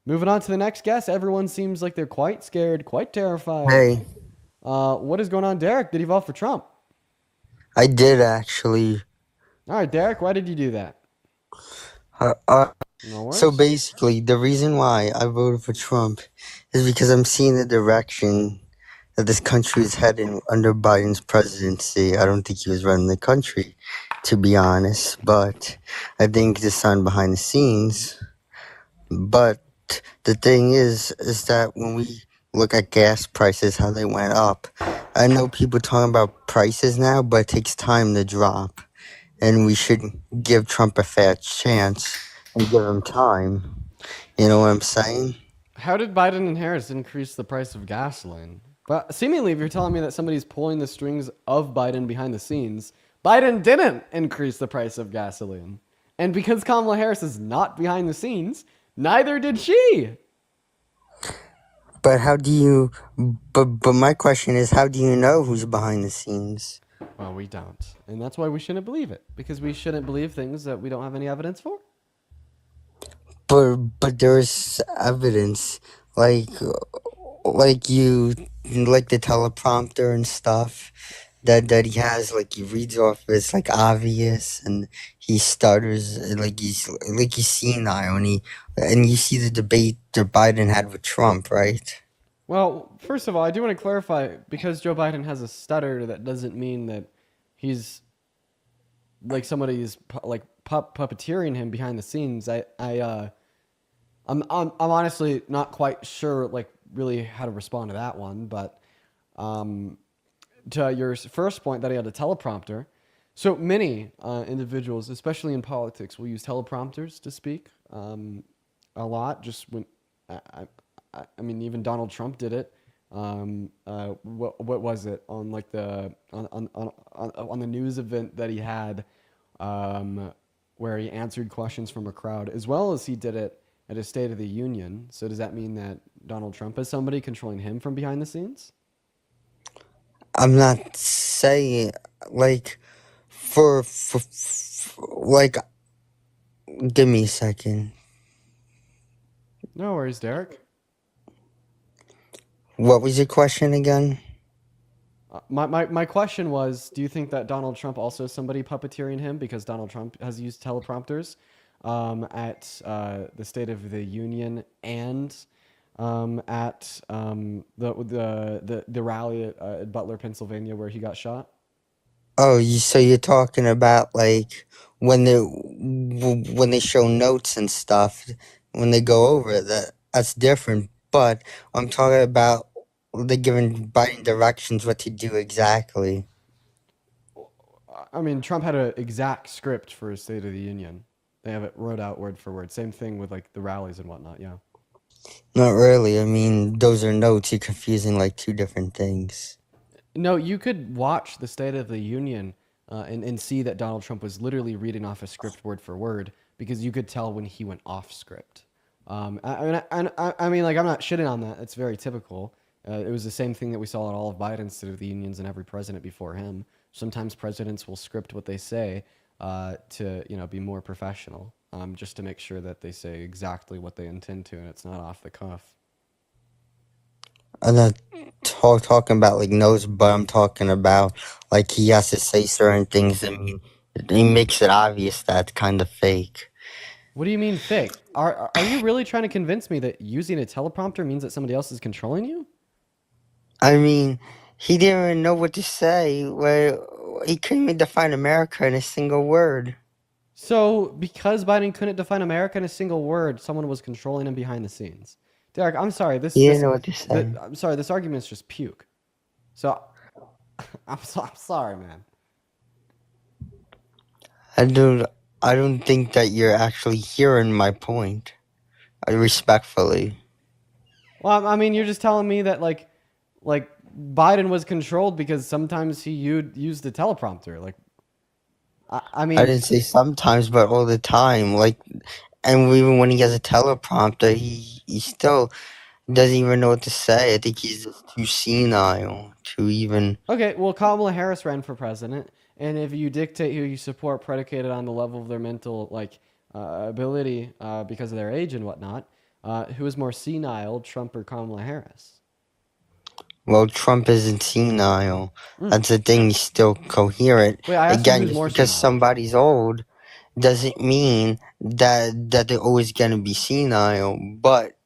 Moving on to the next guest. Everyone seems like they're quite scared, quite terrified. Hey, What is going on, Derek? Did he vote for Trump? I did actually. All right, Derek, why did you do that? Uh, uh, No so worries. basically, the reason why I voted for Trump is because I'm seeing the direction that this country is heading under Biden's presidency. I don't think he was running the country, to be honest, but I think the sign behind the scenes. But the thing is that when we look at gas prices, how they went up, I know people talking about prices now, but it takes time to drop. And we should give Trump a fair chance and give him time. You know what I'm saying? How did Biden and Harris increase the price of gasoline? But seemingly, if you're telling me that somebody's pulling the strings of Biden behind the scenes, Biden didn't increase the price of gasoline. And because Kamala Harris is not behind the scenes, neither did she. But how do you? But my question is, how do you know who's behind the scenes? Well, we don't. And that's why we shouldn't believe it. Because we shouldn't believe things that we don't have any evidence for. But there's evidence, like like you like the teleprompter and stuff that he has. Like he reads off, it's like obvious, and he stutters like he's senile, and you see the debate that Biden had with Trump, right? Well, first of all, I do want to clarify because Joe Biden has a stutter, that doesn't mean that he's like somebody's puppeteering him behind the scenes. I'm honestly not quite sure like really how to respond to that one, but um, to your first point that he had a teleprompter. So many individuals, especially in politics, will use teleprompters to speak a lot. Just when I, I mean, even Donald Trump did it. What was it on like the on the news event that he had, um, where he answered questions from a crowd, as well as he did it at a State of the Union. So does that mean that Donald Trump is somebody controlling him from behind the scenes? I'm not saying like for like. Give me a second. No worries, Derek. What was your question again? My question was, do you think that Donald Trump also is somebody puppeteering him because Donald Trump has used teleprompters at the State of the Union and at the rally at Butler, Pennsylvania, where he got shot? Oh, so you're talking about like when they show notes and stuff, when they go over it, that's different. But I'm talking about they giving Biden directions what to do exactly. I mean, Trump had an exact script for his State of the Union. They have it wrote out word for word. Same thing with like the rallies and whatnot. Yeah. Not really. I mean, those are notes. You're confusing like two different things. No, you could watch the State of the Union and see that Donald Trump was literally reading off a script word for word because you could tell when he went off script. I mean, like I'm not shitting on that. It's very typical. It was the same thing that we saw at all of Biden's State of the Unions and every president before him. Sometimes presidents will script what they say to be more professional, just to make sure that they say exactly what they intend to and it's not off the cuff. I'm not talking about like notes, but I'm talking about like he has to say certain things. I mean, he makes it obvious that's kind of fake. What do you mean fake? Are you really trying to convince me that using a teleprompter means that somebody else is controlling you? I mean, he didn't even know what to say. Well, he couldn't even define America in a single word. So, because Biden couldn't define America in a single word, someone was controlling him behind the scenes. Derek, I'm sorry. He didn't know what to say. I'm sorry. This argument's just puke. So, I'm sorry, man. I don't. I don't think that you're actually hearing my point. I respectfully. Well, I mean, you're just telling me that like Biden was controlled because sometimes he used the teleprompter. Like, I I mean, didn't say sometimes, but all the time. Like, and even when he has a teleprompter, he still doesn't even know what to say. I think he's just too senile to even. okay, well, Kamala Harris ran for president, and if you dictate who you support predicated on the level of their mental ability because of their age and whatnot, Who is more senile, Trump or Kamala Harris? Well, Trump isn't senile. Mm. That's the thing, he's still coherent. Wait, I asked you Again, who's just more because senile. somebody's old doesn't mean that they're always gonna be senile, but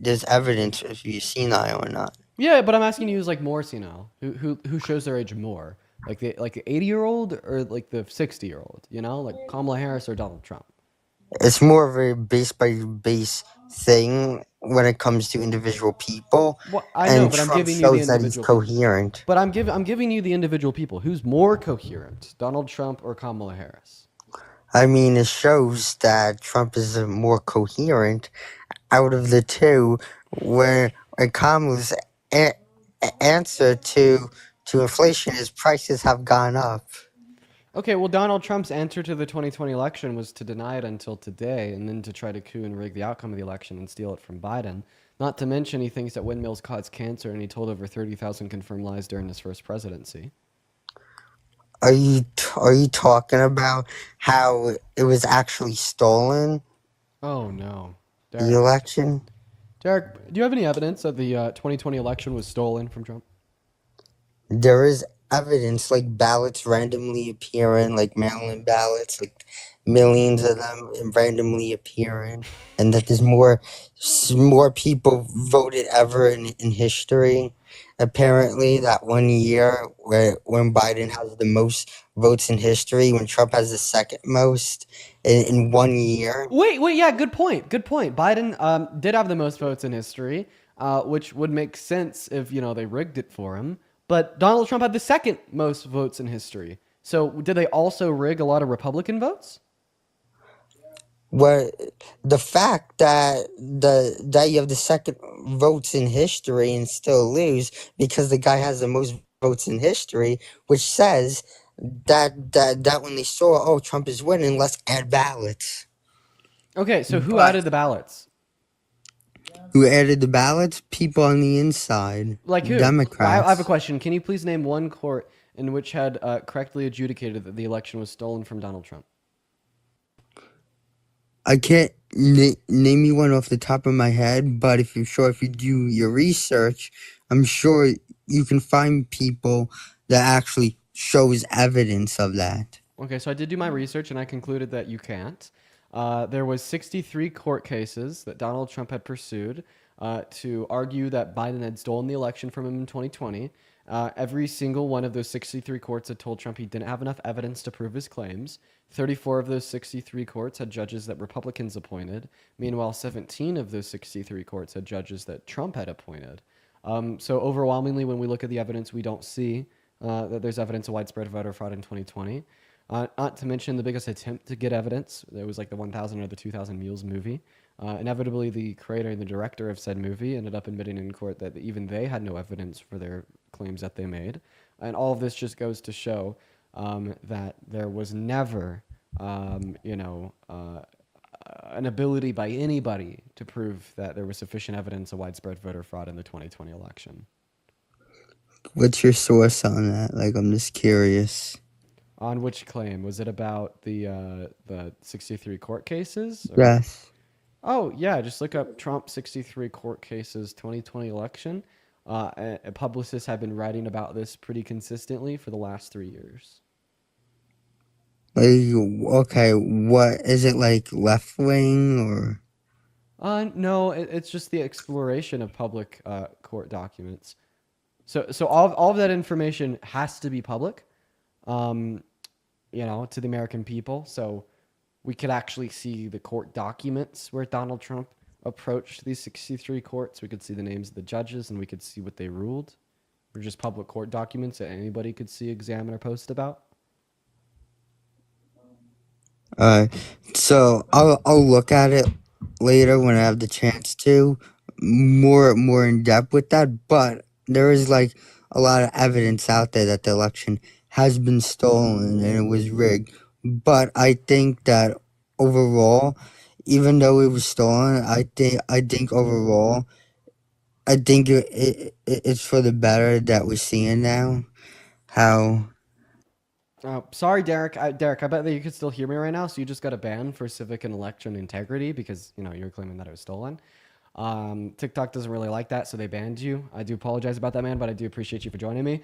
there's evidence if you're senile or not. Yeah, but I'm asking you who's like more senile. Who shows their age more? Like the 80-year-old or like the 60-year-old? You know, like Kamala Harris or Donald Trump? It's more of a base by base thing when it comes to individual people, What I know, and but I'm Trump giving you the shows that he's individual people. coherent. But I'm giving you the individual people. Who's more coherent, Donald Trump or Kamala Harris? I mean, it shows that Trump is more coherent out of the two, where Kamala's a- answer to inflation is prices have gone up. Okay, well, Donald Trump's answer to the 2020 election was to deny it until today and then to try to coup and rig the outcome of the election and steal it from Biden. Not to mention, he thinks that windmills cause cancer and he told over 30,000 confirmed lies during his first presidency. Are you talking about how it was actually stolen, Oh, no. the Derek. election? Derek, do you have any evidence that the 2020 election was stolen from Trump? There is evidence, like ballots randomly appearing, like mail-in ballots, like millions of them randomly appearing, and that there's more people voted ever in history. Apparently, that one year where when Biden has the most votes in history, when Trump has the second most in 1 year. Wait, yeah, good point. Good point. Biden did have the most votes in history, which would make sense if they rigged it for him. But Donald Trump had the second most votes in history. So did they also rig a lot of Republican votes? Where the fact that you have the second votes in history and still lose because the guy has the most votes in history, which says that when they saw, oh, Trump is winning, let's add ballots. Okay, so who But added the ballots? who added the ballots? People on the inside, Like who? I have a Democrats. question. Can you please name one court in which had correctly adjudicated that the election was stolen from Donald Trump? I can't name you one off the top of my head, but if you do your research, I'm sure you can find people that actually shows evidence of that. Okay, so I did do my research and I concluded that you can't. There was 63 court cases that Donald Trump had pursued to argue that Biden had stolen the election from him in 2020. Every single one of those 63 courts had told Trump he didn't have enough evidence to prove his claims. 34 of those 63 courts had judges that Republicans appointed. Meanwhile, 17 of those 63 courts had judges that Trump had appointed. So overwhelmingly, when we look at the evidence, we don't see that there's evidence of widespread voter fraud in 2020. Not to mention the biggest attempt to get evidence. It was like the 1000 or the 2000 Mules movie. Inevitably, the creator and the director of said movie ended up admitting in court that even they had no evidence for their claims that they made. And all of this just goes to show that there was never, an ability by anybody to prove that there was sufficient evidence of widespread voter fraud in the 2020 election. What's your source on that? Like, I'm just curious. On which claim? Was it about the 63 court cases or Yes. Oh, yeah, just look up Trump 63 court cases 2020 election. Publicists have been writing about this pretty consistently for the last 3 years. Like, okay, what is it, like left wing or? No, it's just the exploration of public court documents. So all of that information has to be public, um, to the American people. So we could actually see the court documents where Donald Trump approached these 63 courts. We could see the names of the judges and we could see what they ruled. They're just public court documents that anybody could see, examine, or post about. Uh, so I'll look at it later when I have the chance to more in depth with that. But there is like a lot of evidence out there that the election has been stolen and it was rigged. But I think that overall, even though it was stolen, I think overall, I think it's for the better that we're seeing now. How Sorry, Derek. Derek, I bet that you could still hear me right now. So you just got a ban for civic and election integrity because you're claiming that it was stolen. TikTok doesn't really like that, so they banned you. I do apologize about that, man, but I do appreciate you for joining me.